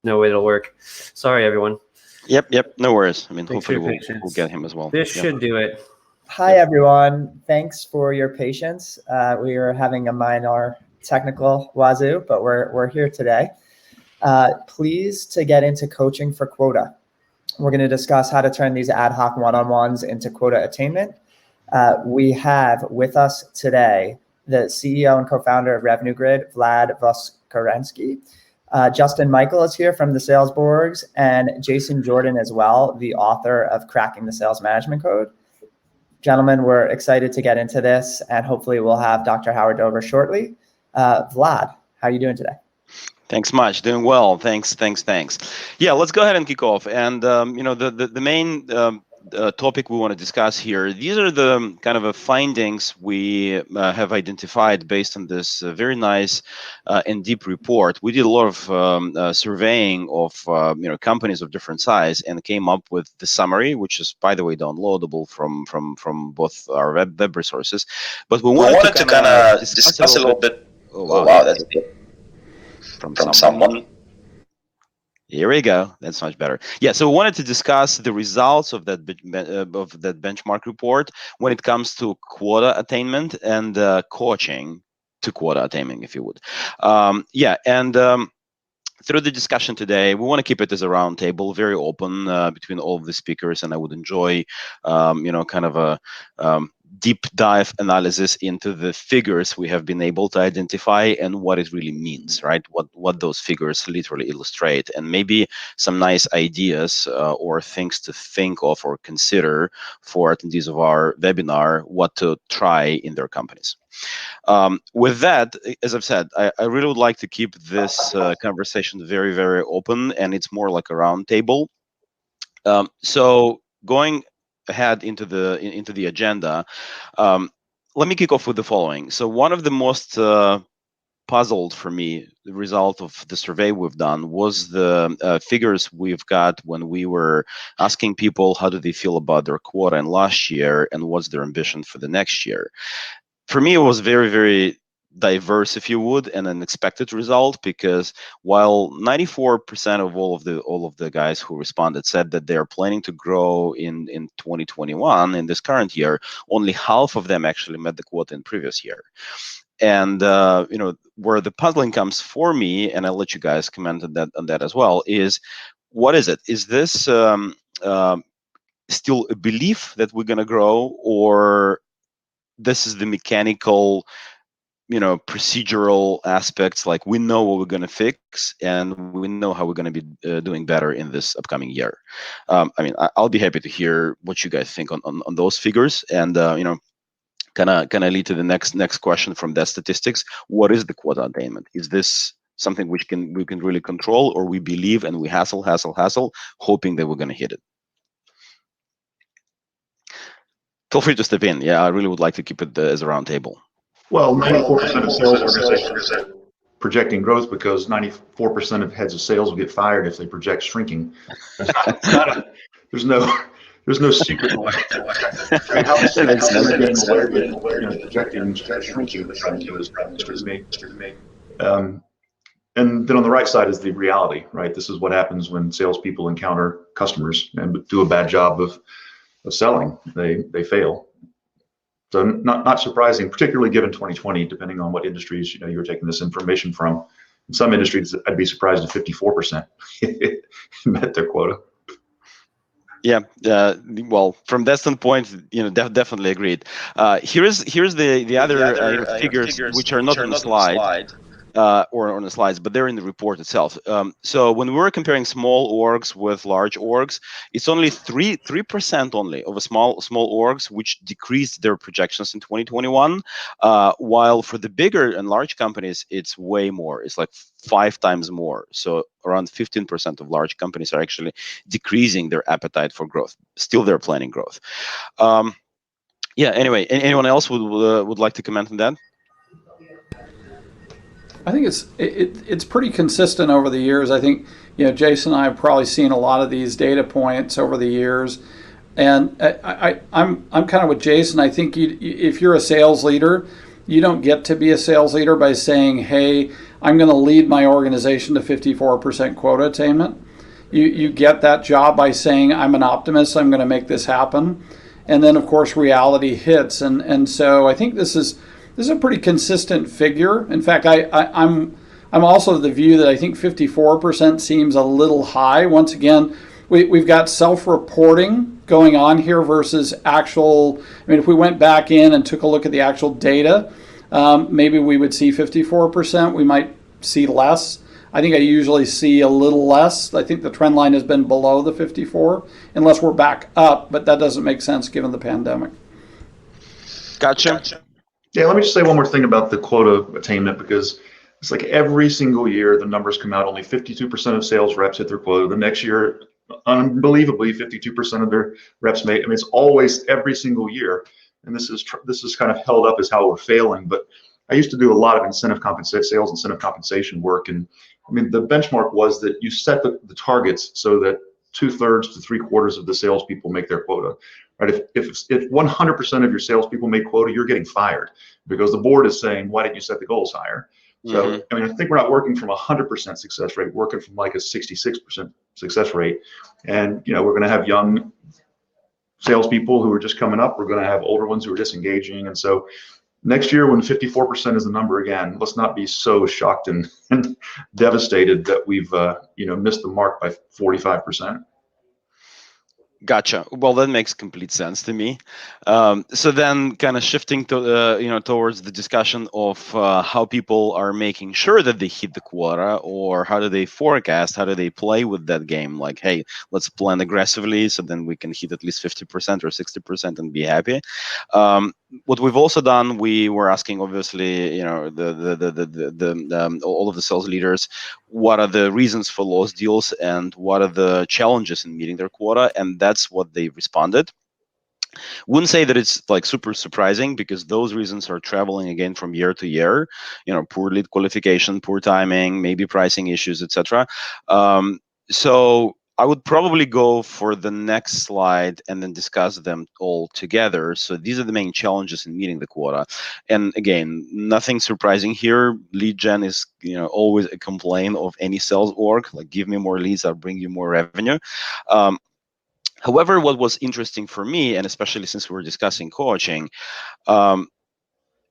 no way it'll work. Sorry, everyone. Yep. No worries. I mean, Thanks for hopefully your we'll get him as well. This should do it. Hi, everyone. Thanks for your patience. We are having a minor technical wazoo, but we're here today. Pleased to get into coaching for Quota. We're going to discuss how to turn these ad hoc one-on-ones into quota attainment. We have with us today the CEO and co-founder of Revenue Grid, Vlad Voskorensky. Justin Michael is here from the Salesborgs, and Jason Jordan as well, the author of Cracking the Sales Management Code. Gentlemen, we're excited to get into this, and hopefully we'll have Dr. Howard Dover shortly. Vlad, how are you doing today? Thanks much. Doing well. Thanks. Yeah, let's go ahead and kick off. And the main topic we want to discuss here. These are the kind of findings we have identified based on this very nice and deep report. We did a lot of surveying of companies of different size and came up with the summary, which is, by the way, downloadable from both our web resources. But we wanted to kind of discuss a little bit. Oh wow, that's good. From someone. Here we go. That's much better. Yeah. So we wanted to discuss the results of that benchmark report when it comes to quota attainment and coaching to quota attainment, if you would. Through the discussion today, we want to keep it as a round table, very open between all of the speakers, and I would enjoy, kind of a deep dive analysis into the figures we have been able to identify and what it really means, right? What those figures literally illustrate, and maybe some nice ideas or things to think of or consider for attendees of our webinar, what to try in their companies. With that, as I've said, I really would like to keep this conversation very, very open, and it's more like a round table. So going ahead into the agenda, let me kick off with the following. So one of the most puzzled for me, the result of the survey we've done was the figures we've got when we were asking people how do they feel about their quota in last year and what's their ambition for the next year. For me, it was very, very diverse, if you would, and an expected result, because while 94% of all of the guys who responded said that they are planning to grow in 2021, in this current year, only half of them actually met the quota in previous year. And where the puzzling comes for me, and I'll let you guys comment on that as well, is what is it? Is this still a belief that we're going to grow, or this is the mechanical, procedural aspects, like we know what we're going to fix and we know how we're going to be doing better in this upcoming year. I'll be happy to hear what you guys think on those figures, and kind of lead to the next question from that statistics. What is the quota attainment? Is this something we can really control, or we believe and we hassle, hoping that we're going to hit it? Feel free to step in. Yeah, I really would like to keep it as a round table. Well, 94% of sales organizations are projecting growth because 94% of heads of sales will get fired if they project shrinking. There's no secret way. How projecting shrinking is me. And then on the right side is the reality, right? This is what happens when salespeople encounter customers and do a bad job of selling. They fail. So not surprising, particularly given 2020, depending on what industries you're taking this information from. In some industries, I'd be surprised if 54% met their quota. Yeah, well, from that standpoint, definitely agreed. Here's the other figures which are not on the slide. Or on the slides, but they're in the report itself. So when we were comparing small orgs with large orgs, it's only 3% only of a small orgs which decreased their projections in 2021, while for the bigger and large companies, it's way more. It's like 5 times more. So around 15% of large companies are actually decreasing their appetite for growth. Still, they're planning growth. Anyway, anyone else would like to comment on that? I think it's pretty consistent over the years. I think Jason and I have probably seen a lot of these data points over the years, and I'm kind of with Jason. I think if you're a sales leader, you don't get to be a sales leader by saying, "Hey, I'm going to lead my organization to 54% quota attainment. You get that job by saying, I'm an optimist, I'm going to make this happen. And then, of course, reality hits. And so I think this is a pretty consistent figure. In fact, I'm also of the view that I think 54% seems a little high. Once again, we've got self-reporting going on here versus actual. I mean, if we went back in and took a look at the actual data, maybe we would see 54%. We might see less. I think I usually see a little less. I think the trend line has been below the 54, unless we're back up, but that doesn't make sense given the pandemic. Gotcha. Yeah, let me just say one more thing about the quota attainment, because it's like every single year the numbers come out, only 52% of sales reps hit their quota. The next year, unbelievably, 52% of their reps made. I mean, it's always every single year, and this is kind of held up as how we're failing. But I used to do a lot of sales incentive compensation work, and I mean, the benchmark was that you set the targets so that 2/3 to 3/4 of the salespeople make their quota. Right? If 100% of your salespeople make quota, you're getting fired because the board is saying, why didn't you set the goals higher? So, I mean, I think we're not working from 100% success rate, we're working from like a 66% success rate. And, you know, we're going to have young salespeople who are just coming up. We're going to have older ones who are disengaging. And so next year, when 54% is the number again, let's not be so shocked and devastated that we've, missed the mark by 45%. Gotcha. Well, that makes complete sense to me. So then, kind of shifting to towards the discussion of how people are making sure that they hit the quota, or how do they forecast, how do they play with that game? Like, hey, let's plan aggressively so then we can hit at least 50% or 60% and be happy. What we've also done, we were asking, obviously, all of the sales leaders, what are the reasons for lost deals and what are the challenges in meeting their quota, and that's what they responded. Wouldn't say that it's like super surprising, because those reasons are traveling again from year to year. Poor lead qualification, poor timing, maybe pricing issues, etc. So I would probably go for the next slide and then discuss them all together. So these are the main challenges in meeting the quota. And again, nothing surprising here. Lead gen is always a complaint of any sales org. Like, give me more leads, I'll bring you more revenue. However, what was interesting for me, and especially since we were discussing coaching,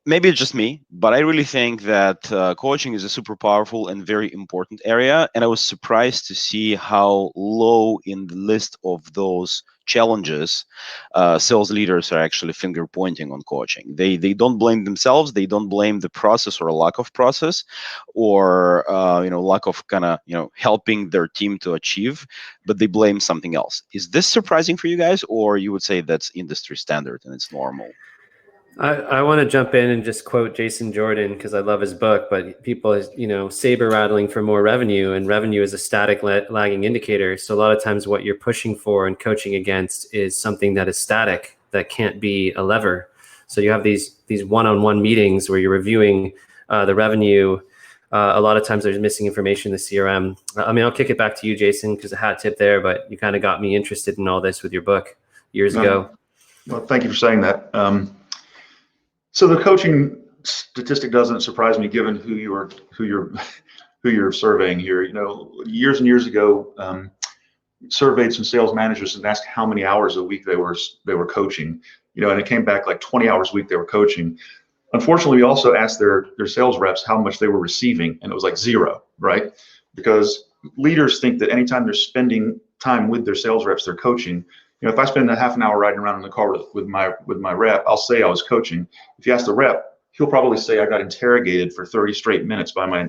maybe it's just me, but I really think that coaching is a super powerful and very important area. And I was surprised to see how low in the list of those challenges sales leaders are actually finger pointing on coaching. They don't blame themselves. They don't blame the process or lack of process, or lack of kind of helping their team to achieve, but they blame something else. Is this surprising for you guys, or you would say that's industry standard and it's normal? I want to jump in and just quote Jason Jordan, because I love his book, but people, saber rattling for more revenue, and revenue is a static lagging indicator. So a lot of times what you're pushing for and coaching against is something that is static, that can't be a lever. So you have these one-on-one meetings where you're reviewing the revenue. A lot of times there's missing information in the CRM. I mean, I'll kick it back to you, Jason, because a hat tip there, but you kind of got me interested in all this with your book years ago. Well, thank you for saying that. So the coaching statistic doesn't surprise me, given who you're surveying here. Years and years ago, surveyed some sales managers and asked how many hours a week they were coaching. And it came back like 20 hours a week they were coaching. Unfortunately, we also asked their sales reps how much they were receiving, and it was like 0, right? Because leaders think that anytime they're spending time with their sales reps, they're coaching. If I spend a half an hour riding around in the car with my rep, I'll say I was coaching. If you ask the rep, he'll probably say I got interrogated for 30 straight minutes by my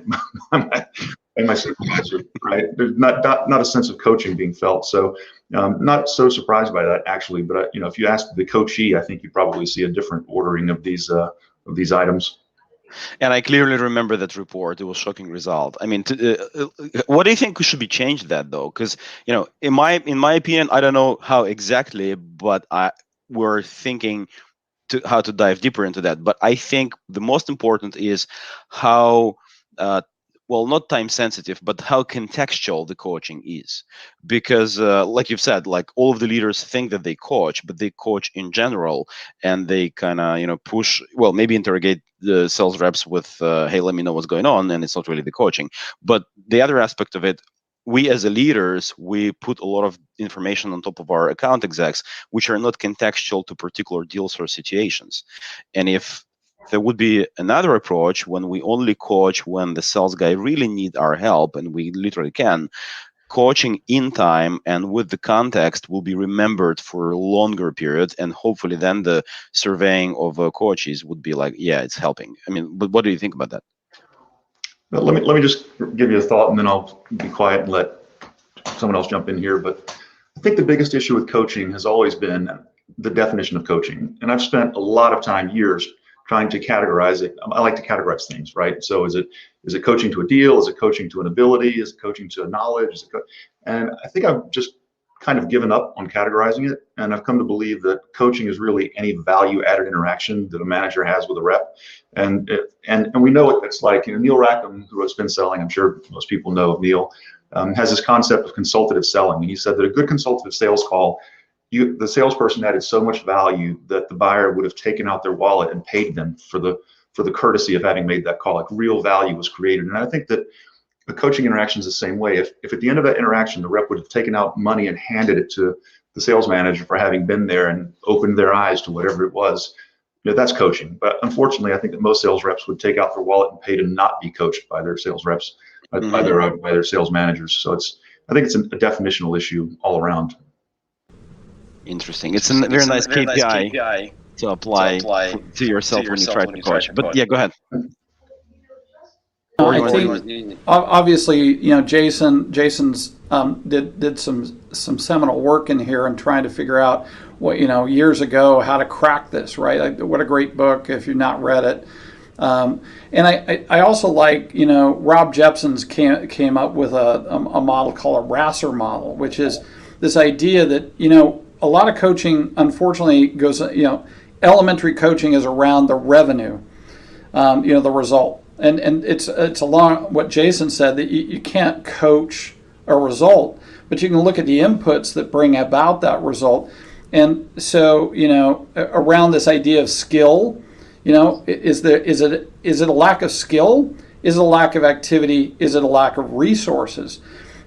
supervisor, right? There's not a sense of coaching being felt. So not so surprised by that, actually. But if you ask the coachee, I think you probably see a different ordering of these items. And I clearly remember that report. It was a shocking result. I mean, what do you think should be changed that, though? Because, in my opinion, I don't know how exactly, but we're thinking how to dive deeper into that. But I think the most important is how, not time sensitive, but how contextual the coaching is. Because like you've said, like all of the leaders think that they coach, but they coach in general, and they kind of, push, maybe interrogate the sales reps with, hey, let me know what's going on, and it's not really the coaching. But the other aspect of it, we as a leaders, we put a lot of information on top of our account execs, which are not contextual to particular deals or situations. And if there would be another approach when we only coach when the sales guy really need our help, and we literally can, coaching in time and with the context will be remembered for a longer period, and hopefully then the surveying of coaches would be like, yeah, it's helping. I mean, but what do you think about that? Well, let me just give you a thought, and then I'll be quiet and let someone else jump in here. But I think the biggest issue with coaching has always been the definition of coaching. And I've spent a lot of time, years, trying to categorize it. I like to categorize things, right? So is it coaching to a deal? Is it coaching to an ability? Is it coaching to a knowledge? And I think I've just kind of given up on categorizing it. And I've come to believe that coaching is really any value-added interaction that a manager has with a rep. And we know what it's like. You know, Neil Rackham, who wrote Spin Selling, I'm sure most people know of Neil, has this concept of consultative selling. And he said that a good consultative sales call, the salesperson added so much value that the buyer would have taken out their wallet and paid them for the courtesy of having made that call. Like, real value was created. And I think that the coaching interaction is the same way. If at the end of that interaction, the rep would have taken out money and handed it to the sales manager for having been there and opened their eyes to whatever it was, you know, that's coaching. But unfortunately, I think that most sales reps would take out their wallet and pay to not be coached by their sales reps, by their sales managers. So I think it's a definitional issue all around. Interesting. It's a very nice KPI to apply to yourself when you try to coach. But yeah, go ahead. I think obviously, you know, Jason's did some seminal work in here and trying to figure out what, you know, years ago, how to crack this, right? Like, what a great book if you've not read it. And I also like, you know, Rob Jepson's came up with a model called a Rasser model, which is this idea that, you know, a lot of coaching, unfortunately, goes, you know, elementary coaching is around the revenue, you know, the result. And it's along what Jason said, that you can't coach a result, but you can look at the inputs that bring about that result. And so, you know, around this idea of skill, you know, is it a lack of skill? Is it a lack of activity? Is it a lack of resources?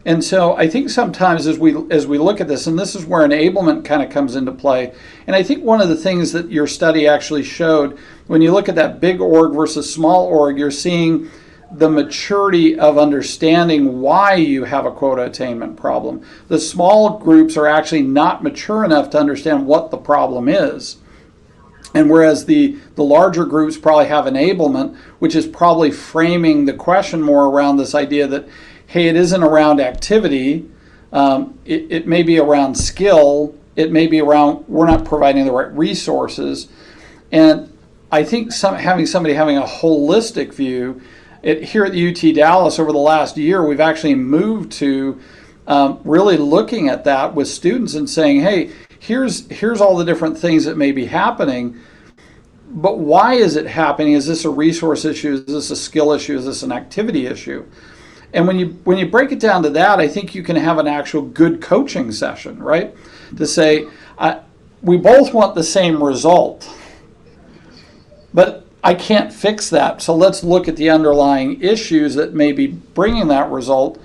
And so I think sometimes as we look at this, and this is where enablement kind of comes into play, and I think one of the things that your study actually showed, when you look at that big org versus small org, you're seeing the maturity of understanding why you have a quota attainment problem. The small groups are actually not mature enough to understand what the problem is. And whereas the larger groups probably have enablement, which is probably framing the question more around this idea that, hey, it isn't around activity, it may be around skill, it may be around we're not providing the right resources. And I think having a holistic view, here at the UT Dallas over the last year, we've actually moved to really looking at that with students and saying, hey, here's all the different things that may be happening, but why is it happening? Is this a resource issue? Is this a skill issue? Is this an activity issue? And when you break it down to that, I think you can have an actual good coaching session, right? To say, we both want the same result, but I can't fix that. So let's look at the underlying issues that may be bringing that result.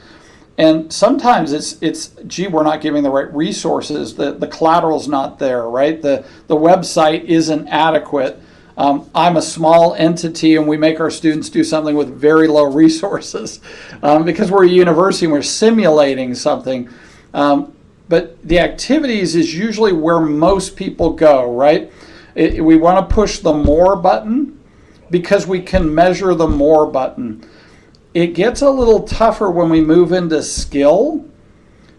And sometimes it's gee, we're not giving the right resources. The collateral's not there, right? The website isn't adequate. I'm a small entity and we make our students do something with very low resources because we're a university and we're simulating something. But the activities is usually where most people go, right? We want to push the more button because we can measure the more button. It gets a little tougher when we move into skill,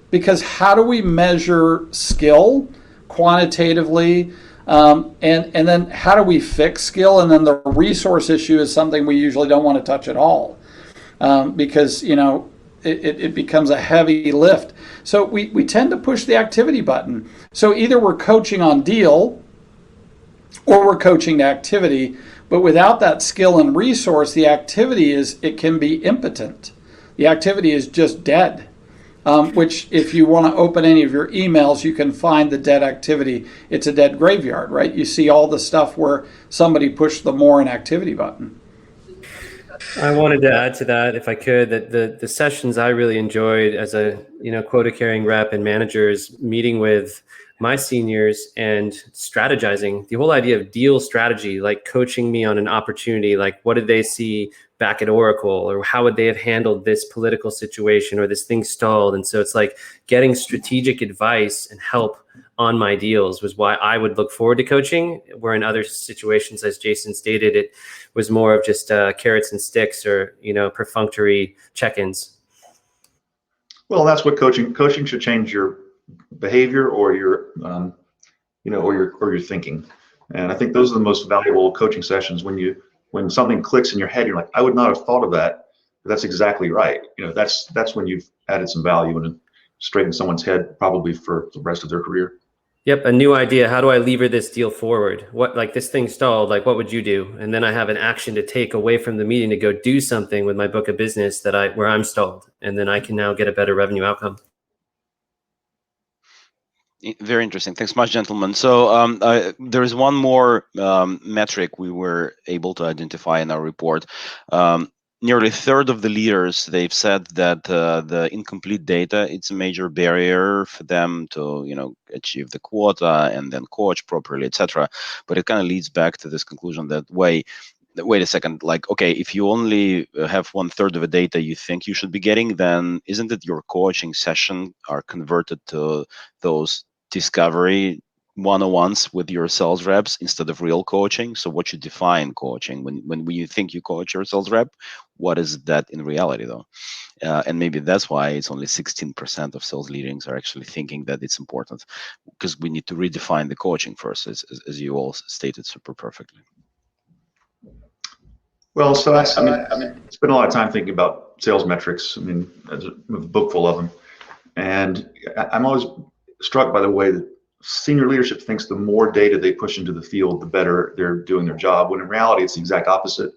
because how do we measure skill quantitatively? And then how do we fix skill? And then the resource issue is something we usually don't want to touch at all because, you know, it becomes a heavy lift. So we tend to push the activity button. So either we're coaching on deal or we're coaching to activity, but without that skill and resource, the activity it can be impotent. The activity is just dead. which if you want to open any of your emails, you can find the dead activity. It's a dead graveyard, right? You see all the stuff where somebody pushed the more inactivity button. I wanted to add to that, if I could, that the sessions I really enjoyed as a quota carrying rep and manager is meeting with my seniors and strategizing. The whole idea of deal strategy, like coaching me on an opportunity, like what did they see back at Oracle, or how would they have handled this political situation, or this thing stalled. And so it's like getting strategic advice and help on my deals was why I would look forward to coaching, where in other situations, as Jason stated, it was more of just carrots and sticks, or perfunctory check-ins. Well, that's what coaching should change your behavior, or your or your thinking. And I think those are the most valuable coaching sessions, when something clicks in your head, you're like, I would not have thought of that, but that's exactly right. That's when you've added some value and straightened someone's head, probably for the rest of their career. Yep, a new idea. How do I lever this deal forward? What, like this thing stalled, like what would you do? And then I have an action to take away from the meeting to go do something with my book of business where I'm stalled, and then I can now get a better revenue outcome. Very interesting. Thanks much, gentlemen. So there is one more metric we were able to identify in our report. Nearly a third of the leaders, they've said that the incomplete data, it's a major barrier for them to, achieve the quota and then coach properly, etc. But it kind of leads back to this conclusion that wait a second, like, okay, if you only have 1/3 of the data you think you should be getting, then isn't it your coaching session are converted to those discovery one-on-ones with your sales reps instead of real coaching? So what you define coaching when you think you coach your sales rep, what is that in reality though? And maybe that's why it's only 16% of sales leaders are actually thinking that it's important, because we need to redefine the coaching first, as you all stated super perfectly. Well, so I spent a lot of time thinking about sales metrics. I mean, there's a book full of them, and I'm always struck by the way that senior leadership thinks the more data they push into the field, the better they're doing their job, when in reality, it's the exact opposite.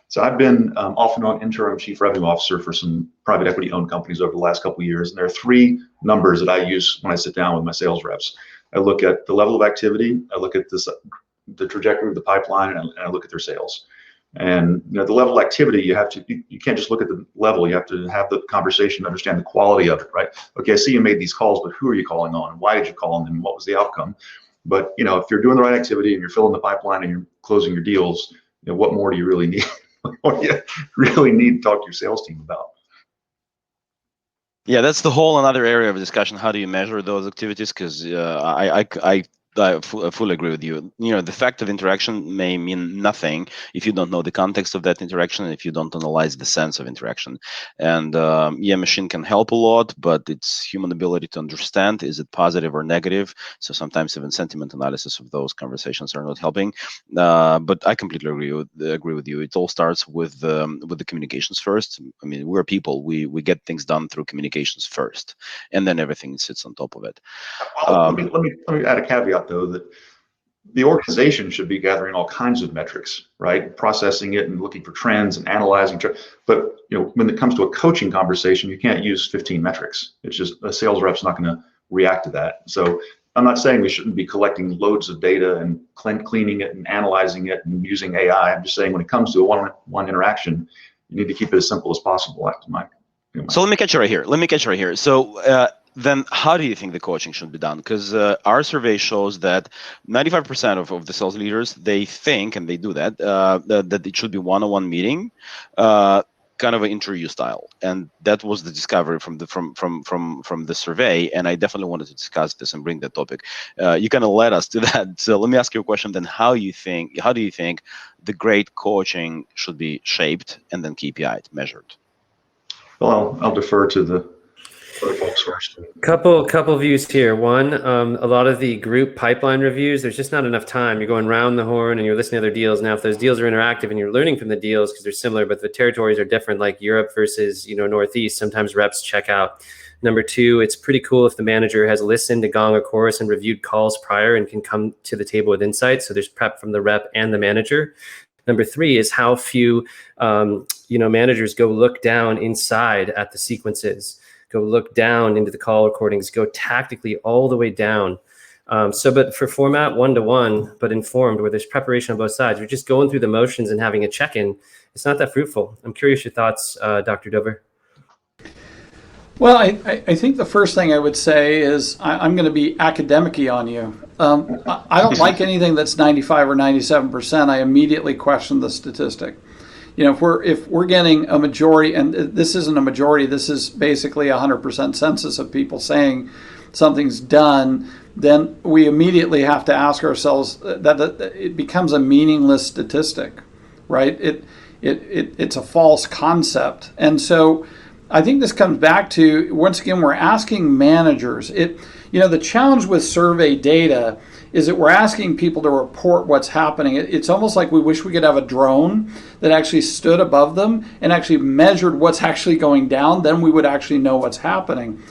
So I've been off and on interim chief revenue officer for some private equity owned companies over the last couple of years. And there are 3 numbers that I use when I sit down with my sales reps. I look at the level of activity, I look at the trajectory of the pipeline, and I look at their sales. And the level of activity, you can't just look at the level, you have to have the conversation, understand the quality of it, right? Okay, I see you made these calls, but who are you calling on? Why did you call them, and what was the outcome? But if you're doing the right activity and you're filling the pipeline and you're closing your deals, what more do you really need? What do you really need to talk to your sales team about? Yeah, that's the whole another area of discussion. How do you measure those activities? Because I fully agree with you. The fact of interaction may mean nothing if you don't know the context of that interaction, and if you don't analyze the sense of interaction. And machine can help a lot, but it's human ability to understand, is it positive or negative? So sometimes even sentiment analysis of those conversations are not helping. But I completely agree with you. It all starts with the communications first. I mean, we're people. We get things done through communications first, and then everything sits on top of it. Well, let me add a caveat, though, that the organization should be gathering all kinds of metrics, right? Processing it and looking for trends and analyzing. But when it comes to a coaching conversation, you can't use 15 metrics. It's just a sales rep's not going to react to that. So I'm not saying we shouldn't be collecting loads of data and cleaning it and analyzing it and using AI. I'm just saying when it comes to a one-on-one interaction, you need to keep it as simple as possible. So let me catch you right here. So then how do you think the coaching should be done? Because our survey shows that 95% of the sales leaders, they think, and they do that, that it should be one-on-one meeting, kind of an interview style. And that was the discovery from the survey. And I definitely wanted to discuss this and bring that topic. You kind of led us to that. So let me ask you a question then. How do you think the great coaching should be shaped and then KPI'd, measured? Well, I'll defer to the other folks first. Couple views here. One, a lot of the group pipeline reviews, there's just not enough time. You're going round the horn and you're listening to other deals. Now, if those deals are interactive and you're learning from the deals because they're similar, but the territories are different, like Europe versus Northeast, sometimes reps check out. Number 2, it's pretty cool if the manager has listened to Gong or Chorus and reviewed calls prior and can come to the table with insights. So there's prep from the rep and the manager. Number 3 is how few managers go look down inside at the sequences. go look down into the call recordings, go tactically all the way down. But for format 1-to-1, but informed, where there's preparation on both sides, we're just going through the motions and having a check-in. It's not that fruitful. I'm curious your thoughts, Dr. Dover. Well, I think the first thing I would say is I'm going to be academic-y on you. I don't like anything that's 95 or 97%. I immediately question the statistic. If we're getting a majority, and this isn't a majority, this is basically 100% census of people saying something's done, then we immediately have to ask ourselves that it becomes a meaningless statistic, right? It's a false concept. And so I think this comes back to, once again, we're asking managers. The challenge with survey data is that we're asking people to report what's happening. It's almost like we wish we could have a drone that actually stood above them and actually measured what's actually going down. Then we would actually know what's happening.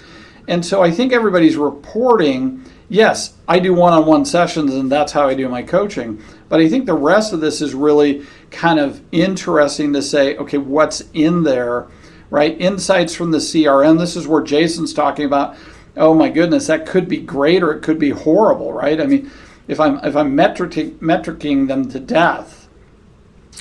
And so I think everybody's reporting, yes, I do one-on-one sessions and that's how I do my coaching. But I think the rest of this is really kind of interesting to say, okay, what's in there, right? Insights from the CRM. This is where Jason's talking about, oh my goodness, that could be great or it could be horrible, right? I mean, if I'm metricing them to death,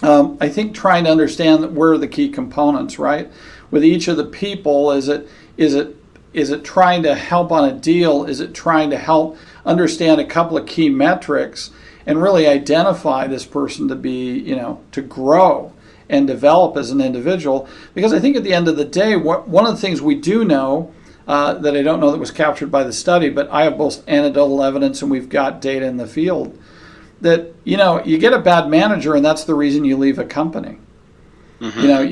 I think trying to understand where are the key components, right? With each of the people, is it trying to help on a deal? Is it trying to help understand a couple of key metrics and really identify this person to be, to grow and develop as an individual? Because I think at the end of the day, one of the things we do know that I don't know that was captured by the study, but I have both anecdotal evidence and we've got data in the field that, you get a bad manager and that's the reason you leave a company. Mm-hmm.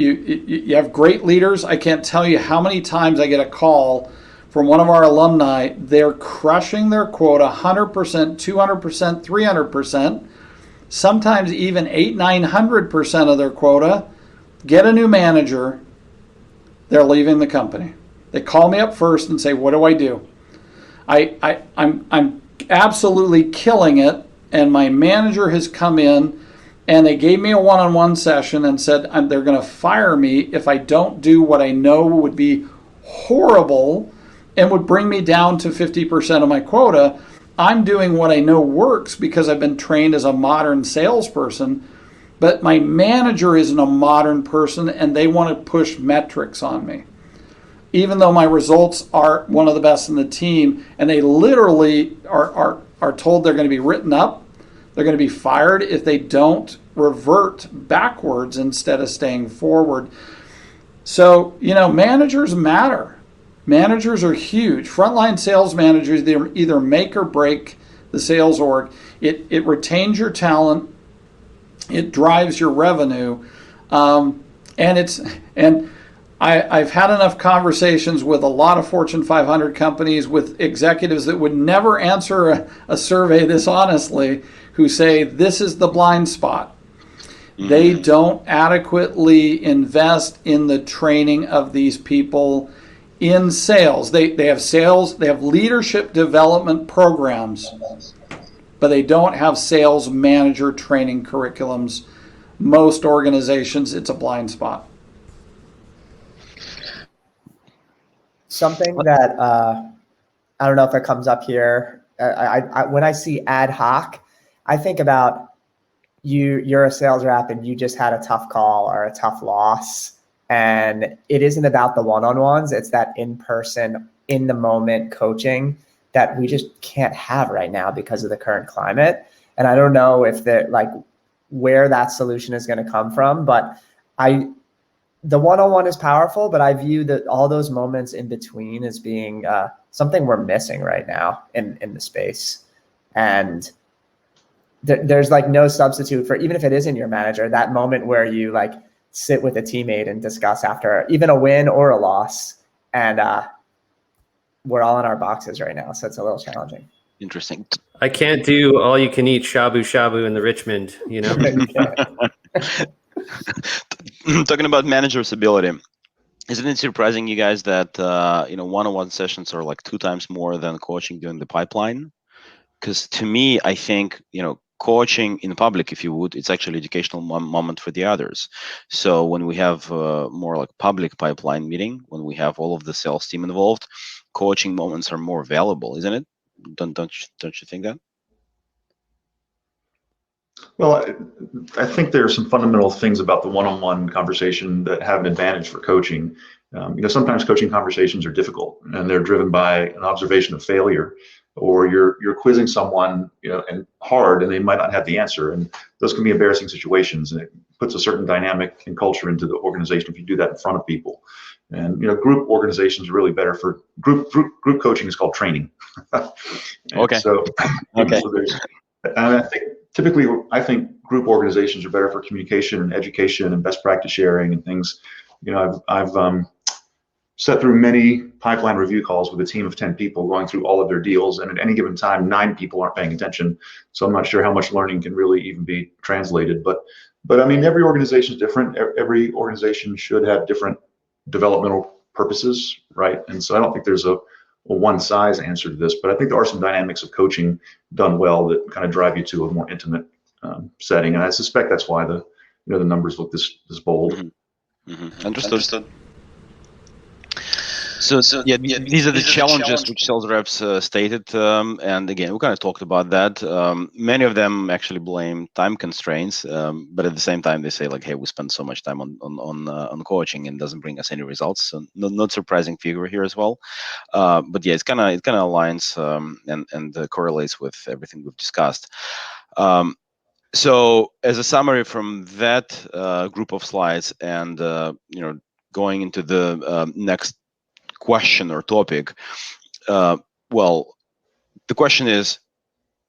You have great leaders. I can't tell you how many times I get a call from one of our alumni. They're crushing their quota 100%, 200%, 300%, sometimes even 800-900% of their quota. Get a new manager, they're leaving the company. They call me up first and say, what do I do? I'm absolutely killing it, and my manager has come in and they gave me a one-on-one session and said they're going to fire me if I don't do what I know would be horrible and would bring me down to 50% of my quota. I'm doing what I know works because I've been trained as a modern salesperson, but my manager isn't a modern person and they want to push metrics on me. Even though my results are one of the best in the team, and they literally are told they're going to be written up, they're going to be fired if they don't revert backwards instead of staying forward. So, managers matter. Managers are huge. Frontline sales managers, they either make or break the sales org. It retains your talent, it drives your revenue, I've had enough conversations with a lot of Fortune 500 companies with executives that would never answer a survey this honestly, who say this is the blind spot. Mm-hmm. They don't adequately invest in the training of these people in sales. They have leadership development programs, but they don't have sales manager training curriculums. Most organizations, it's a blind spot. Something that I don't know if it comes up here. When I see ad hoc, I think about you're a sales rep and you just had a tough call or a tough loss, and it isn't about the one-on-ones. It's that in-person, in the moment coaching that we just can't have right now because of the current climate. And I don't know if where that solution is going to come from, but the one-on-one is powerful, but I view that all those moments in between as being something we're missing right now in the space. And there's no substitute for, even if it isn't your manager, that moment where you sit with a teammate and discuss after even a win or a loss. And we're all in our boxes right now, so it's a little challenging. Interesting. I can't do all you can eat shabu in the Richmond, Talking about manager's ability, isn't it surprising, you guys, that one-on-one sessions are 2 times more than coaching during the pipeline? Because to me, I think coaching in public, if you would, it's actually educational moment for the others. So when we have more like public pipeline meeting, when we have all of the sales team involved, coaching moments are more valuable, isn't it? Don't you think that? Well, I think there are some fundamental things about the one-on-one conversation that have an advantage for coaching. Sometimes coaching conversations are difficult, and they're driven by an observation of failure, or you're quizzing someone, and hard, and they might not have the answer, and those can be embarrassing situations, and it puts a certain dynamic and culture into the organization if you do that in front of people. And group organizations are really better for group coaching is called training. Okay. So, okay. And I think group organizations are better for communication and education and best practice sharing and things. I've sat through many pipeline review calls with a team of 10 people going through all of their deals, and at any given time, 9 people aren't paying attention. So I'm not sure how much learning can really even be translated. But I mean, every organization is different. Every organization should have different developmental purposes, right? And so I don't think there's a one size answer to this, but I think there are some dynamics of coaching done well that kind of drive you to a more intimate setting. And I suspect that's why the numbers look this bold. Mm-hmm. Mm-hmm. Understood. So yeah, these are the challenges which sales reps stated, and again, we kind of talked about that. Many of them actually blame time constraints, but at the same time, they say like, "Hey, we spend so much time on coaching and doesn't bring us any results." So not surprising figure here as well. But yeah, it kind of aligns and correlates with everything we've discussed. So as a summary from that group of slides, and going into the next question or topic, well, the question is,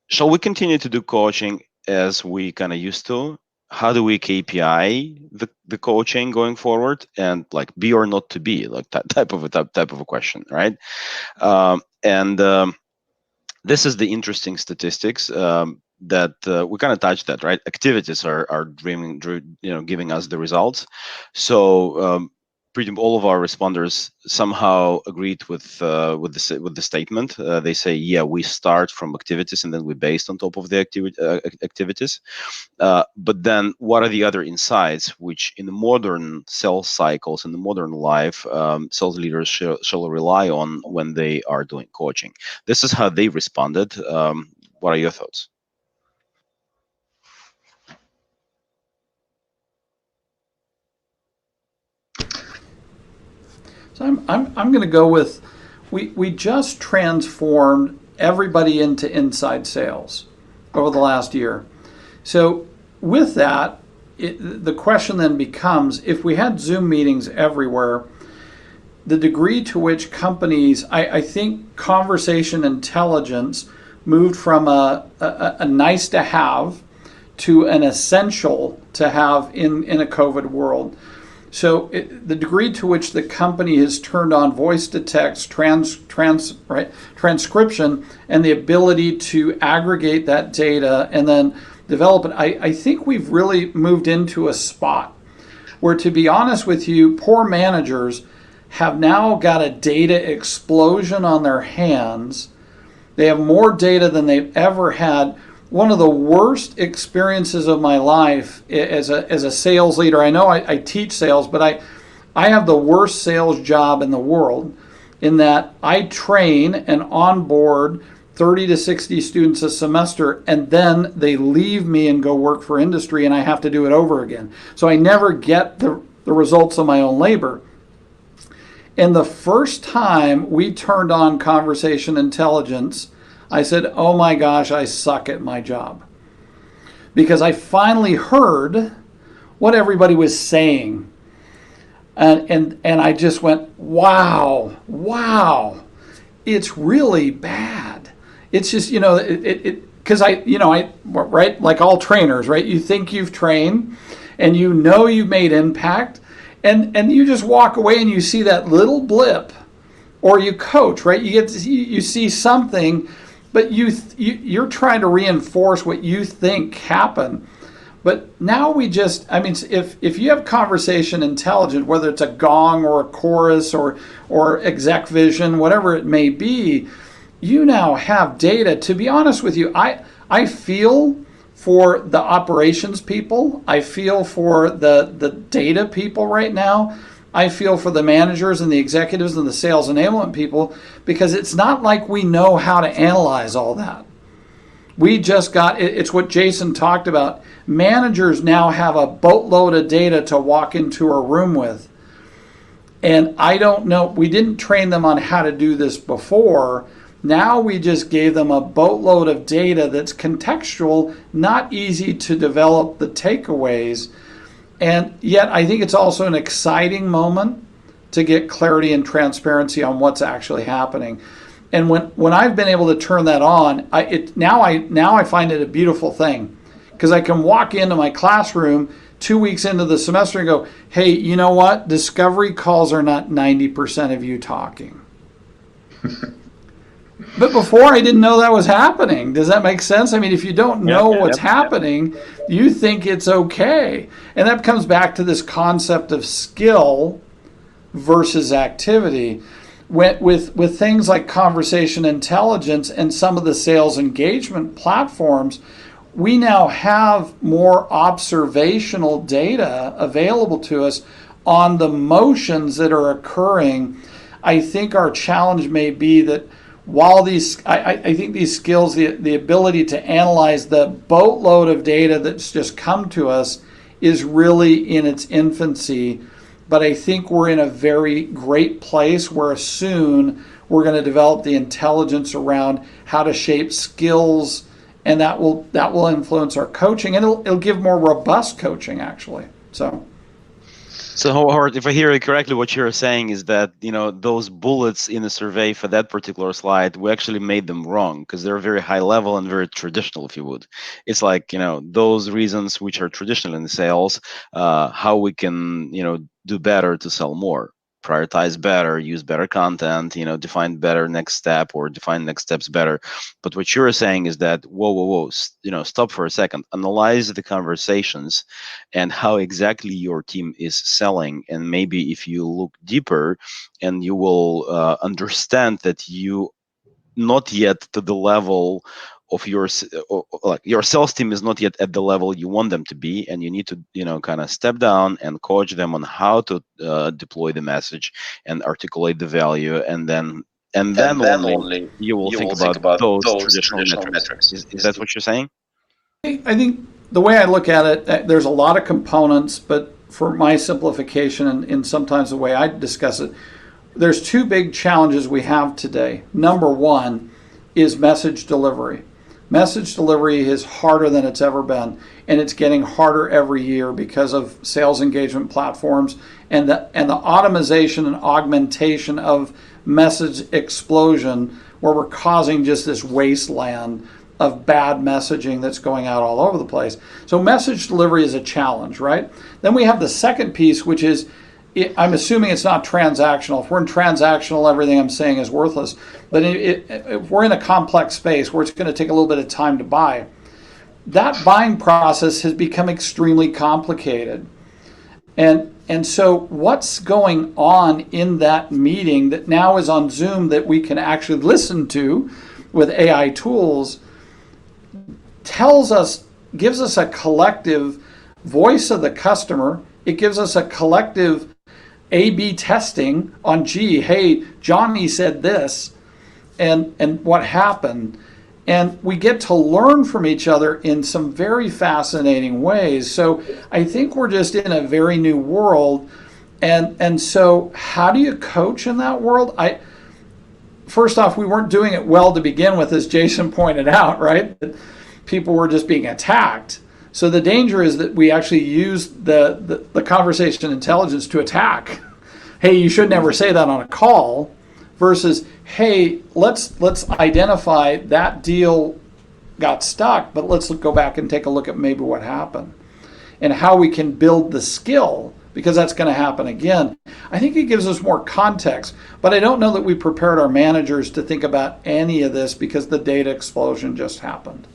shall we continue to do coaching as we kind of used to? How do we KPI the coaching going forward, and like be or not to be, like that type of a question, right? This is the interesting statistics that we kind of touched that, right? Activities are giving us the results. So pretty all of our responders somehow agreed with the statement. They say, yeah, we start from activities and then we based on top of the activities. But then what are the other insights which in the modern sales cycles, in the modern life, sales leaders shall rely on when they are doing coaching? This is how they responded. What are your thoughts? So I'm going to go with, we just transformed everybody into inside sales over the last year. So with that, the question then becomes, if we had Zoom meetings everywhere, the degree to which companies, I think conversation intelligence moved from a nice to have to an essential to have in a COVID world. So the degree to which the company has turned on voice to text, transcription, and the ability to aggregate that data and then develop it, I think we've really moved into a spot where, to be honest with you, poor managers have now got a data explosion on their hands. They have more data than they've ever had. One of the worst experiences of my life as a sales leader, I know I teach sales, but I have the worst sales job in the world, in that I train and onboard 30 to 60 students a semester, and then they leave me and go work for industry, and I have to do it over again. So I never get the results of my own labor. And the first time we turned on conversation intelligence, I said, oh my gosh, I suck at my job. Because I finally heard what everybody was saying. And I just went, wow, it's really bad. It's just, because right, like all trainers, right? You think you've trained and you've made impact, and you just walk away and you see that little blip, or you coach, right? You see something, but you're trying to reinforce what you think happened. But now if you have conversation intelligence, whether it's a gong or a chorus or exec vision, whatever it may be, you now have data. To be honest with you, I feel for the operations people. I feel for the data people right now. I feel for the managers and the executives and the sales enablement people, because it's not like we know how to analyze all that. We just got, it's what Jason talked about. Managers now have a boatload of data to walk into a room with. And I don't know, we didn't train them on how to do this before. Now we just gave them a boatload of data that's contextual, not easy to develop the takeaways. And yet I think it's also an exciting moment to get clarity and transparency on what's actually happening. And when I've been able to turn that on, now I find it a beautiful thing, because I can walk into my classroom 2 weeks into the semester and go, hey, you know what? Discovery calls are not 90% of you talking. But before, I didn't know that was happening. Does that make sense? I mean, if you don't know what's happening, you think it's okay. And that comes back to this concept of skill versus activity. With things like conversation intelligence and some of the sales engagement platforms, we now have more observational data available to us on the motions that are occurring. I think our challenge may be that while I think these skills, the ability to analyze the boatload of data that's just come to us is really in its infancy. But I think we're in a very great place where soon we're going to develop the intelligence around how to shape skills, and that will influence our coaching, and it'll give more robust coaching, actually. So Howard, if I hear it correctly, what you're saying is that, those bullets in the survey for that particular slide, we actually made them wrong, because they're very high level and very traditional, if you would. It's like, those reasons which are traditional in sales, how we can, do better to sell more, prioritize better, use better content, define better next step, or define next steps better. But what you're saying is that, whoa, stop for a second, analyze the conversations and how exactly your team is selling. And maybe if you look deeper, and you will understand that you not yet to the level of your sales team is not yet at the level you want them to be, and you need to kind of step down and coach them on how to deploy the message and articulate the value, and then only you will think about those traditional metrics. Is that what you're saying? I think the way I look at it, there's a lot of components, but for my simplification and sometimes the way I discuss it, there's two big challenges we have today. Number one is message delivery. Message delivery is harder than it's ever been, and it's getting harder every year because of sales engagement platforms and the automation and augmentation of message explosion, where we're causing just this wasteland of bad messaging that's going out all over the place. So message delivery is a challenge, right? Then we have the second piece, which is, I'm assuming it's not transactional. If we're in transactional, everything I'm saying is worthless. But if we're in a complex space where it's going to take a little bit of time to buy, that buying process has become extremely complicated. And so what's going on in that meeting that now is on Zoom that we can actually listen to with AI tools gives us a collective voice of the customer. It gives us a collective A/B testing on, hey, Johnny said this, and what happened. And we get to learn from each other in some very fascinating ways. So I think we're just in a very new world. And so how do you coach in that world? First off, we weren't doing it well to begin with, as Jason pointed out, right? People were just being attacked. So the danger is that we actually use the conversation intelligence to attack. Hey, you should never say that on a call, versus, hey, let's identify that deal got stuck, but let's go back and take a look at maybe what happened and how we can build the skill, because that's going to happen again. I think it gives us more context, but I don't know that we prepared our managers to think about any of this because the data explosion just happened.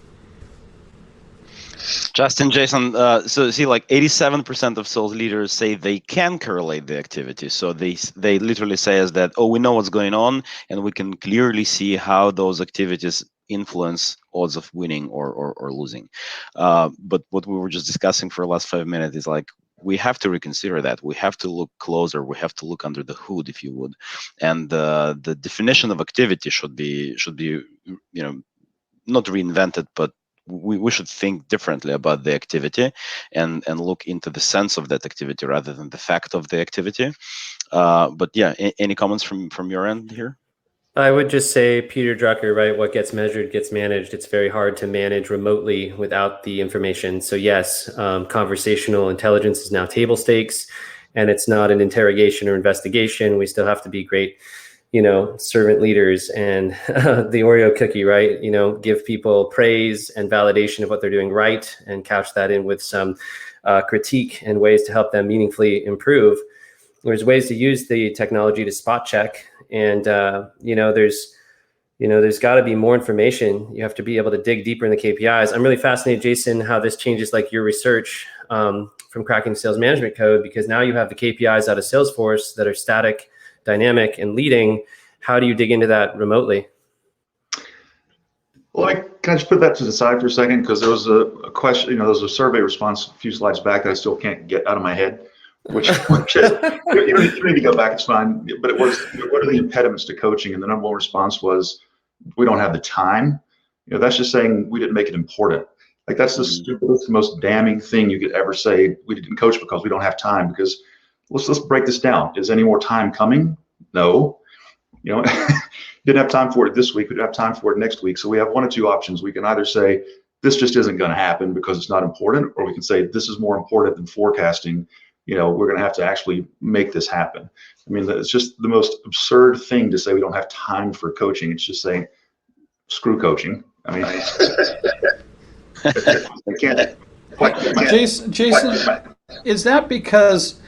Justin, Jason, so see, like 87% of sales leaders say they can correlate the activity. So they literally say is that, we know what's going on, and we can clearly see how those activities influence odds of winning or losing. But what we were just discussing for the last 5 minutes is like, we have to reconsider that. We have to look closer. We have to look under the hood, if you would. And the definition of activity should be not reinvented, but we should think differently about the activity and look into the sense of that activity rather than the fact of the activity. But yeah, any comments from your end here? I would just say Peter Drucker, right? What gets measured gets managed. It's very hard to manage remotely without the information. So yes, conversational intelligence is now table stakes, and it's not an interrogation or investigation. We still have to be great, servant leaders, and the Oreo cookie, right? Give people praise and validation of what they're doing right, and couch that in with some critique and ways to help them meaningfully improve. There's ways to use the technology to spot check, and there's got to be more information. You have to be able to dig deeper in the KPIs. I'm really fascinated, Jason, how this changes like your research from cracking sales management code, because now you have the KPIs out of Salesforce that are static, dynamic, and leading. How do you dig into that remotely? Well, can I just put that to the side for a second? Because there was a question, there was a survey response a few slides back that I still can't get out of my head, which is, you need to go back, it's fine. But it was, what are the impediments to coaching? And the number one response was, we don't have the time. That's just saying we didn't make it important. Like, that's the stupidest, most damning thing you could ever say. We didn't coach because we don't have time. Because let's break this down. Is any more time coming? No. Didn't have time for it this week. We didn't have time for it next week. So we have one of two options. We can either say this just isn't going to happen because it's not important, or we can say this is more important than forecasting. We're going to have to actually make this happen. I mean, it's just the most absurd thing to say we don't have time for coaching. It's just saying, screw coaching. I mean, I can't. Jason, is that because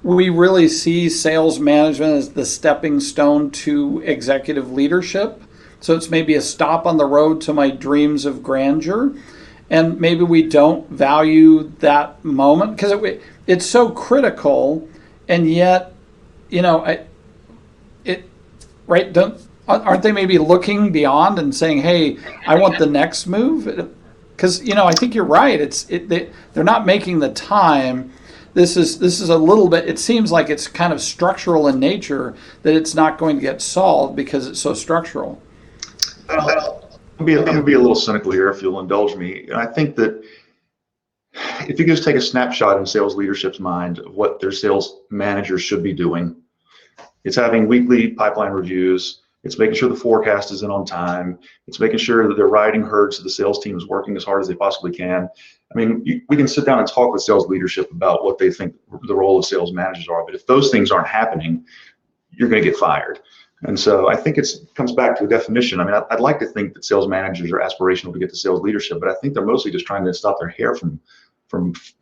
we really see sales management as the stepping stone to executive leadership? So it's maybe a stop on the road to my dreams of grandeur, and maybe we don't value that moment because it's so critical, and yet, aren't they maybe looking beyond and saying, hey, I want the next move? Because I think you're right. They're not making the time. This is a little bit. It seems like it's kind of structural in nature, that it's not going to get solved because it's so structural. I'm going to be a little cynical here, if you'll indulge me. And I think that if you just take a snapshot in sales leadership's mind of what their sales managers should be doing, it's having weekly pipeline reviews. It's making sure the forecast is in on time. It's making sure that they're riding herd so the sales team is working as hard as they possibly can. I mean, we can sit down and talk with sales leadership about what they think the role of sales managers are, but if those things aren't happening, you're going to get fired. And so I think it comes back to a definition. I mean, I'd like to think that sales managers are aspirational to get to sales leadership, but I think they're mostly just trying to stop their hair from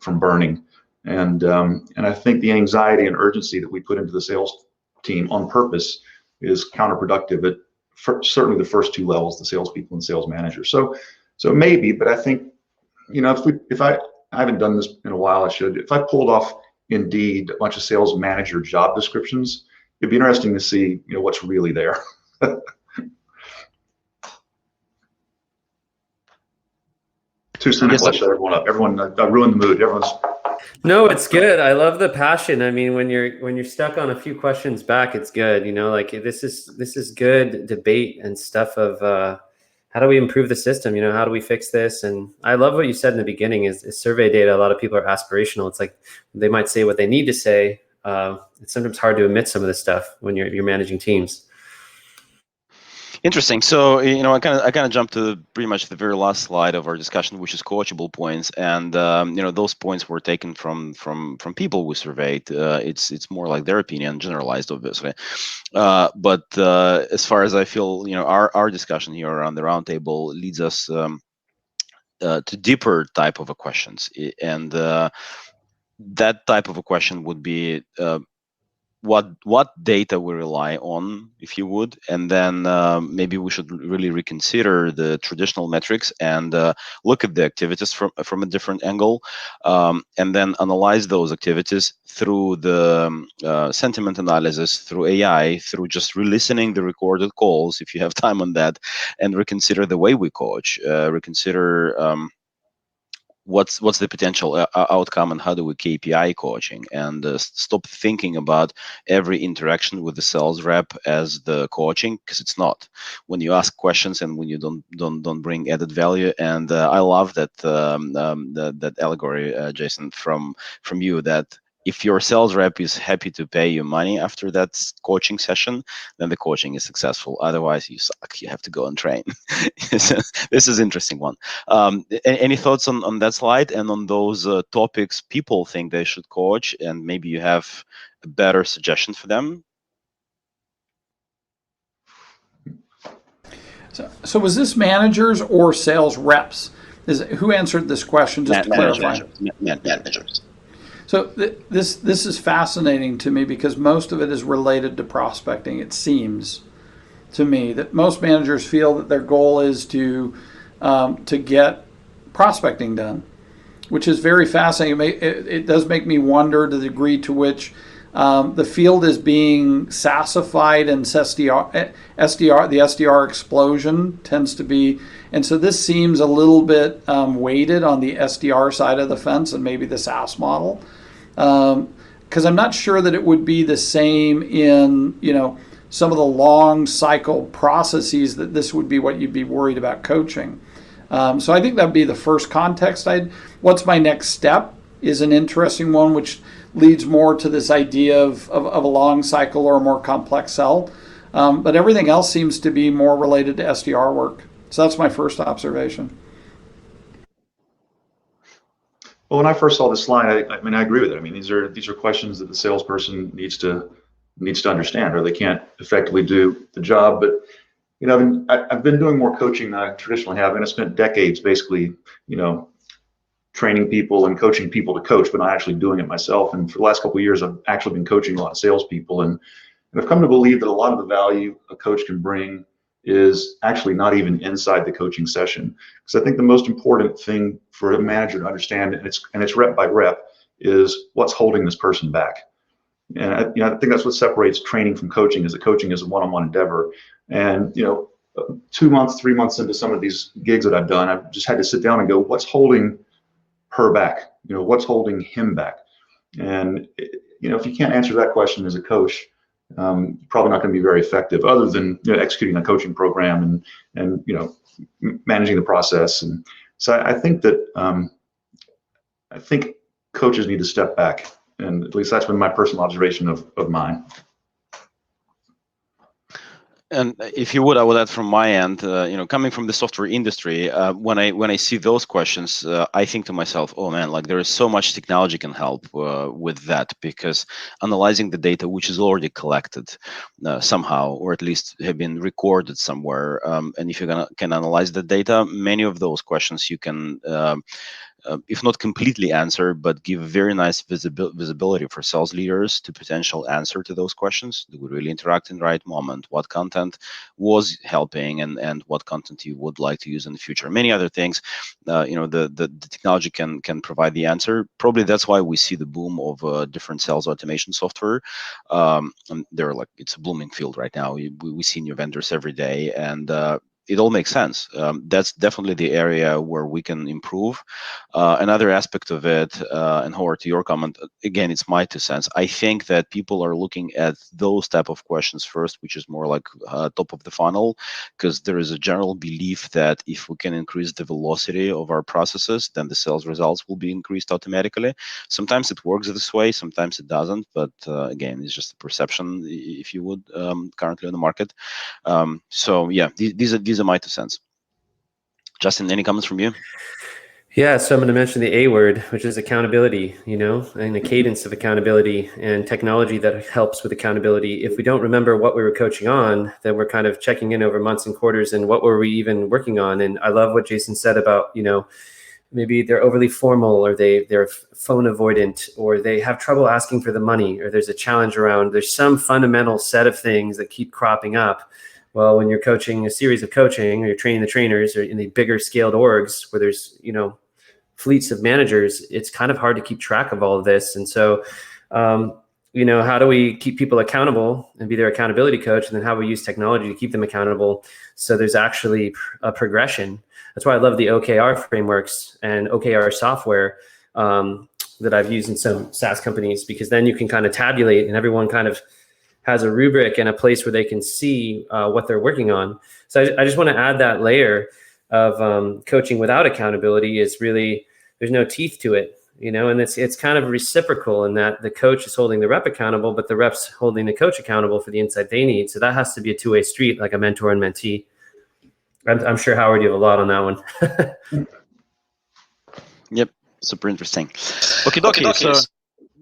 burning. And I think the anxiety and urgency that we put into the sales team on purpose is counterproductive at certainly the first two levels, the salespeople and sales managers. So maybe, but I think, if I haven't done this in a while, I should. If I pulled off Indeed a bunch of sales manager job descriptions, it'd be interesting to see, what's really there. Too cynical. I shut everyone up. I ruined the mood. No, it's good. I love the passion. I mean, when you're stuck on a few questions back, it's good. Like this is good debate and stuff of how do we improve the system? How do we fix this? And I love what you said in the beginning is survey data. A lot of people are aspirational. It's like they might say what they need to say. It's sometimes hard to admit some of this stuff when you're managing teams. Interesting. So, I kind of jumped to pretty much the very last slide of our discussion, which is coachable points, and those points were taken from people we surveyed. It's more like their opinion, generalized, obviously. But as far as I feel, our discussion here around the roundtable leads us to deeper type of questions, and that type of a question would be. what data we rely on, if you would, and then maybe we should really reconsider the traditional metrics and look at the activities from a different angle, and then analyze those activities through the sentiment analysis, through AI, through just re-listening the recorded calls, if you have time on that, and reconsider the way we coach, reconsider what's the potential outcome and how do we KPI coaching, and stop thinking about every interaction with the sales rep as the coaching, because it's not. When you ask questions and when you don't bring added value, and I love that that allegory, Jason, from you, that if your sales rep is happy to pay you money after that coaching session, then the coaching is successful. Otherwise, you suck. You have to go and train. This is an interesting one. Any thoughts on that slide and on those topics people think they should coach, and maybe you have a better suggestion for them? So was this managers or sales reps? Who answered this question? Just to clarify. Managers. So this is fascinating to me because most of it is related to prospecting. It seems to me that most managers feel that their goal is to get prospecting done, which is very fascinating. It does make me wonder the degree to which the field is being sassified, and the SDR explosion tends to be. And so this seems a little bit weighted on the SDR side of the fence and maybe the SaaS model. Because I'm not sure that it would be the same in, some of the long cycle processes, that this would be what you'd be worried about coaching. So I think that'd be the first context. What's my next step is an interesting one, which leads more to this idea of a long cycle or a more complex sell. But everything else seems to be more related to SDR work. So that's my first observation. Well, when I first saw this slide, I agree with it. I mean, these are questions that the salesperson needs to understand, or they can't effectively do the job. But I've been doing more coaching than I traditionally have, and I spent decades basically, training people and coaching people to coach, but not actually doing it myself. And for the last couple of years, I've actually been coaching a lot of salespeople, and I've come to believe that a lot of the value a coach can bring is actually not even inside the coaching session. Because I think the most important thing for a manager to understand, and it's rep by rep, is what's holding this person back. And I think that's what separates training from coaching, is that coaching is a one-on-one endeavor. And 2 months, 3 months into some of these gigs that I've done, I've just had to sit down and go, what's holding her back? What's holding him back? And if you can't answer that question as a coach, you're probably not going to be very effective, other than executing a coaching program and managing the process. And so I think that I think coaches need to step back, and at least that's been my personal observation of mine. And if you would, I would add from my end, coming from the software industry, when I see those questions, I think to myself, oh man, like there is so much technology can help with that, because analyzing the data which is already collected somehow, or at least have been recorded somewhere, and if you can analyze the data, many of those questions you can if not completely answer, but give very nice visibility for sales leaders to potential answer to those questions. They would really interact in the right moment. What content was helping, and what content you would like to use in the future. Many other things, the technology can provide the answer. Probably that's why we see the boom of different sales automation software. And they're like, it's a blooming field right now. We see new vendors every day, and it all makes sense. That's definitely the area where we can improve. Another aspect of it, and Howard, to your comment, again, it's my 2 cents. I think that people are looking at those type of questions first, which is more like top of the funnel, because there is a general belief that if we can increase the velocity of our processes, then the sales results will be increased automatically. Sometimes it works this way, sometimes it doesn't. But again, it's just a perception, if you would, currently on the market. So yeah, these are my 2 cents. Justin, any comments from you? Yeah, so I'm going to mention the A word, which is accountability, and the cadence of accountability and technology that helps with accountability. If we don't remember what we were coaching on, then we're kind of checking in over months and quarters, and what were we even working on? And I love what Jason said about, maybe they're overly formal, or they're phone avoidant, or they have trouble asking for the money, or there's a challenge around, there's some fundamental set of things that keep cropping up. Well, when you're coaching a series of coaching, or you're training the trainers, or in the bigger scaled orgs where there's, fleets of managers, it's kind of hard to keep track of all of this. And so, how do we keep people accountable and be their accountability coach? And then how we use technology to keep them accountable. So there's actually a progression. That's why I love the OKR frameworks and OKR software that I've used in some SaaS companies, because then you can kind of tabulate, and everyone kind of has a rubric and a place where they can see what they're working on. So I just want to add that layer of coaching without accountability is really, there's no teeth to it, and it's kind of reciprocal in that the coach is holding the rep accountable, but the rep's holding the coach accountable for the insight they need. So that has to be a two-way street, like a mentor and mentee. I'm sure, Howard, you have a lot on that one. Yep, super interesting. Okay, so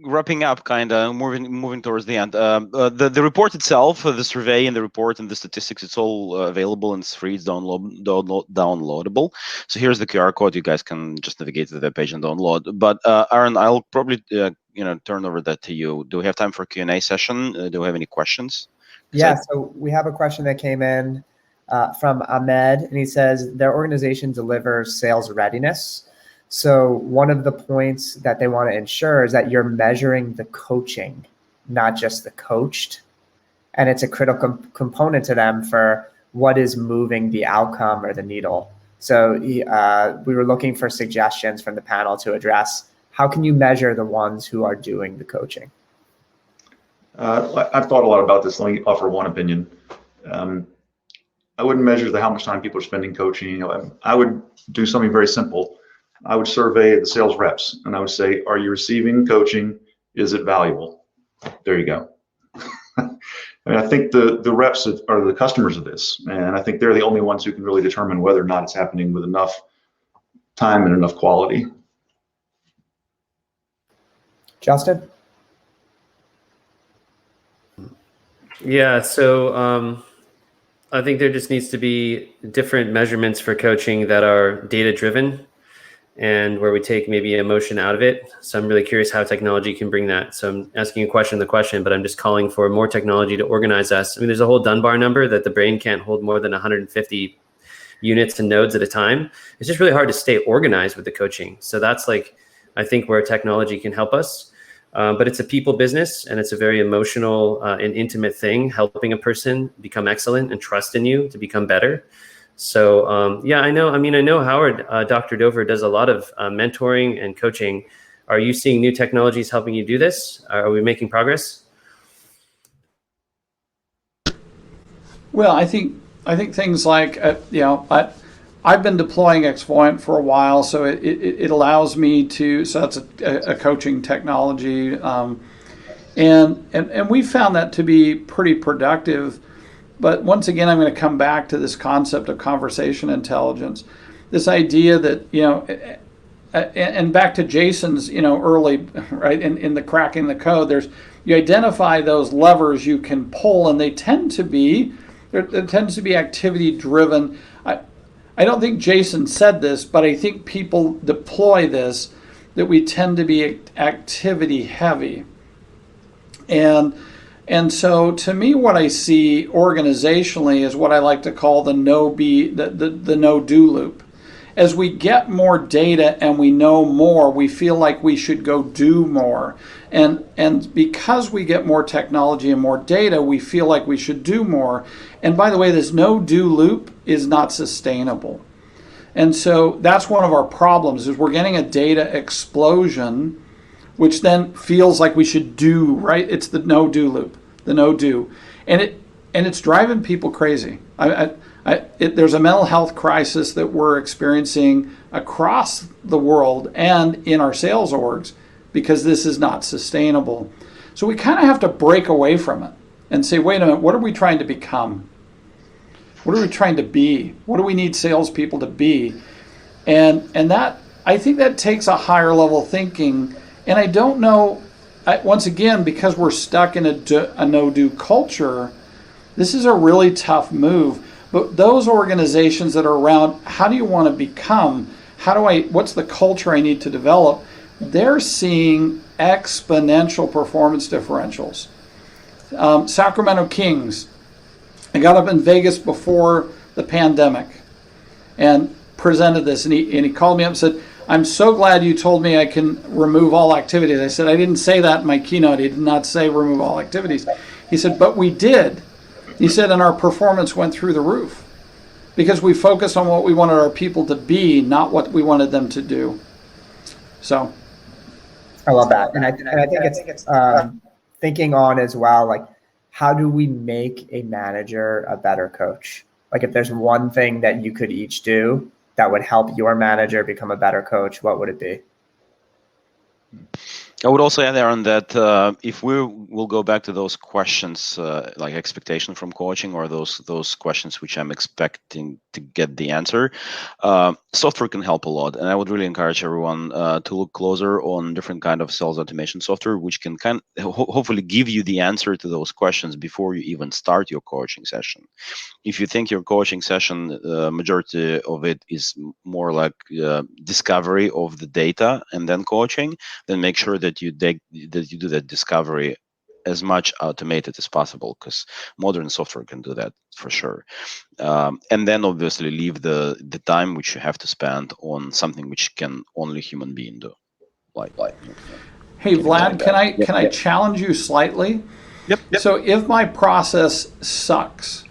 wrapping up, kind of moving towards the end. The report itself, the survey and the report and the statistics, it's all available and it's free. It's downloadable. So here's the QR code. You guys can just navigate to the page and download. But Aaron, I'll probably turn over that to you. Do we have time for a Q&A session? Do we have any questions? Yeah. So we have a question that came in from Ahmed, and he says their organization delivers sales readiness. So one of the points that they want to ensure is that you're measuring the coaching, not just the coached. And it's a critical component to them for what is moving the outcome or the needle. So we were looking for suggestions from the panel to address how can you measure the ones who are doing the coaching? I've thought a lot about this. Let me offer one opinion. I wouldn't measure how much time people are spending coaching. I would do something very simple. I would survey the sales reps, and I would say, are you receiving coaching? Is it valuable? There you go. I think the reps are the customers of this, and I think they're the only ones who can really determine whether or not it's happening with enough time and enough quality. Justin? Yeah, so I think there just needs to be different measurements for coaching that are data-driven, and where we take maybe emotion out of it. So I'm really curious how technology can bring that. So I'm asking a question, but I'm just calling for more technology to organize us. I mean, there's a whole Dunbar number that the brain can't hold more than 150 units and nodes at a time. It's just really hard to stay organized with the coaching. So that's I think where technology can help us. But it's a people business, and it's a very emotional and intimate thing, helping a person become excellent and trust in you to become better. So yeah, I know Howard, Dr. Dover does a lot of mentoring and coaching. Are you seeing new technologies helping you do this? Are we making progress? Well, I think things like I've been deploying Xvoyant for a while, so it allows me to. So that's a coaching technology, and we found that to be pretty productive. But once again, I'm going to come back to this concept of conversation intelligence, this idea that, and back to Jason's, early, right, in the cracking the code, you identify those levers you can pull, and there tends to be activity driven. I don't think Jason said this, but I think people deploy this, that we tend to be activity heavy. And so to me, what I see organizationally is what I like to call the no-do loop. As we get more data and we know more, we feel like we should go do more. And because we get more technology and more data, we feel like we should do more. And by the way, this no-do loop is not sustainable. And so that's one of our problems, is we're getting a data explosion, which then feels like we should do, right? It's the no-do loop, the no-do. And it's driving people crazy. There's a mental health crisis that we're experiencing across the world and in our sales orgs because this is not sustainable. So we kind of have to break away from it and say, wait a minute, what are we trying to become? What are we trying to be? What do we need salespeople to be? And that, I think that takes a higher level thinking. And I don't know, once again, because we're stuck in a no-do culture, this is a really tough move. But those organizations that are around, how do you want to become? what's the culture I need to develop? They're seeing exponential performance differentials. Sacramento Kings, I got up in Vegas before the pandemic and presented this, and he called me up and said, I'm so glad you told me I can remove all activities. I said, I didn't say that in my keynote. He did not say remove all activities. He said, but we did. He said, and our performance went through the roof because we focused on what we wanted our people to be, not what we wanted them to do. So I love that. And I think it's thinking on as well, like, how do we make a manager a better coach? Like, if there's one thing that you could each do that would help your manager become a better coach, what would it be? I would also add, Aaron, that if we will go back to those questions, like expectation from coaching, or those questions which I'm expecting to get the answer, software can help a lot. And I would really encourage everyone to look closer on different kind of sales automation software, which can hopefully give you the answer to those questions before you even start your coaching session. If you think your coaching session, majority of it is more like discovery of the data and then coaching, then make sure that you do that discovery as much automated as possible, because modern software can do that for sure. And then obviously leave the time which you have to spend on something which can only human being do. Hey, Vlad, can I challenge you slightly? Yep. So if my process sucks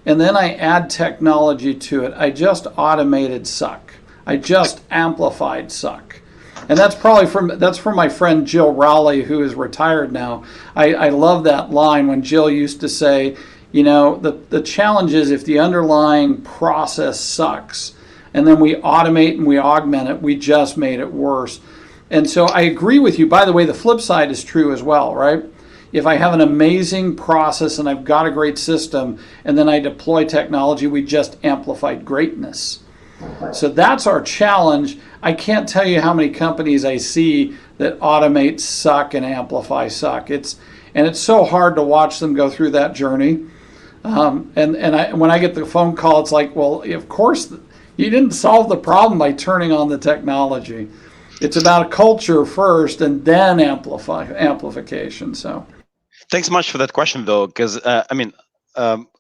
and then I add technology to it, I just automated suck. I just amplified suck. And that's probably from my friend Jill Rowley, who is retired now. I love that line when Jill used to say, you know, the challenge is if the underlying process sucks and then we automate and we augment it, we just made it worse. And so I agree with you. By the way, the flip side is true as well, right? If I have an amazing process and I've got a great system and then I deploy technology, we just amplified greatness. So that's our challenge. I can't tell you how many companies I see that automate suck and amplify suck. It's so hard to watch them go through that journey. When I get the phone call, it's like, well, of course, you didn't solve the problem by turning on the technology. It's about culture first and then amplification. So, thanks much for that question, though, because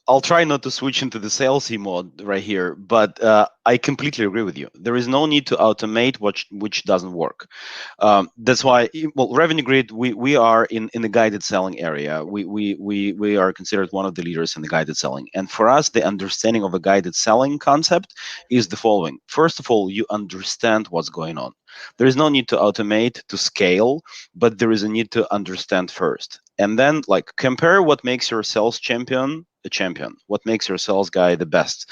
I'll try not to switch into the salesy mode right here, but I completely agree with you. There is no need to automate which doesn't work. That's why, Revenue Grid, we are in the guided selling area. We are considered one of the leaders in the guided selling. And for us, the understanding of a guided selling concept is the following. First of all, you understand what's going on. There is no need to automate to scale, but there is a need to understand first. And then, compare what makes your sales champion a champion, what makes your sales guy the best,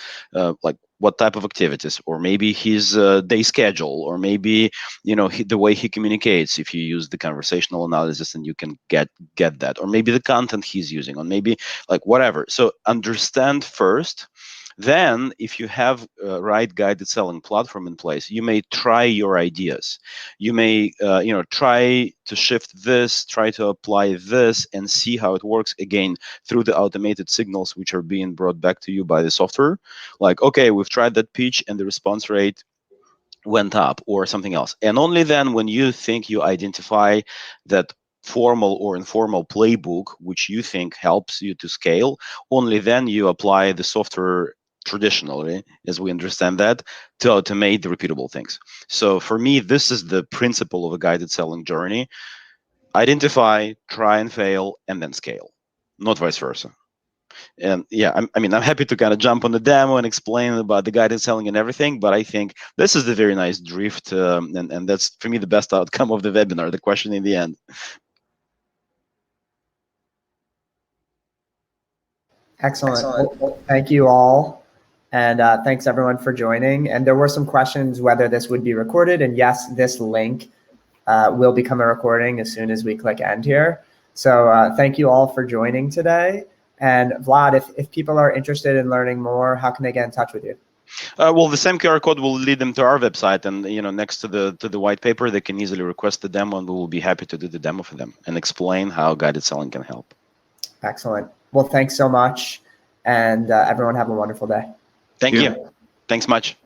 what type of activities, or maybe his day schedule, or maybe the way he communicates. If you use the conversational analysis, and you can get that, or maybe the content he's using, or maybe whatever. So understand first. Then, if you have a right guided selling platform in place, you may try your ideas. You may, try to shift this, try to apply this, and see how it works again through the automated signals which are being brought back to you by the software. Okay, we've tried that pitch, and the response rate went up, or something else. And only then, when you think you identify that formal or informal playbook which you think helps you to scale, only then you apply the software traditionally, as we understand that, to automate the repeatable things. So for me, this is the principle of a guided selling journey. Identify, try and fail, and then scale, not vice versa. And yeah, I'm happy to kind of jump on the demo and explain about the guided selling and everything, but I think this is the very nice drift, and that's, for me, the best outcome of the webinar, the question in the end. Excellent. Well, thank you all. And thanks everyone for joining. And there were some questions whether this would be recorded. And yes, this link will become a recording as soon as we click end here. So thank you all for joining today. And Vlad, if people are interested in learning more, how can they get in touch with you? The same QR code will lead them to our website, and next to the white paper, they can easily request the demo, and we will be happy to do the demo for them and explain how guided selling can help. Excellent. Well, thanks so much, and everyone have a wonderful day. Thank you. Thanks much.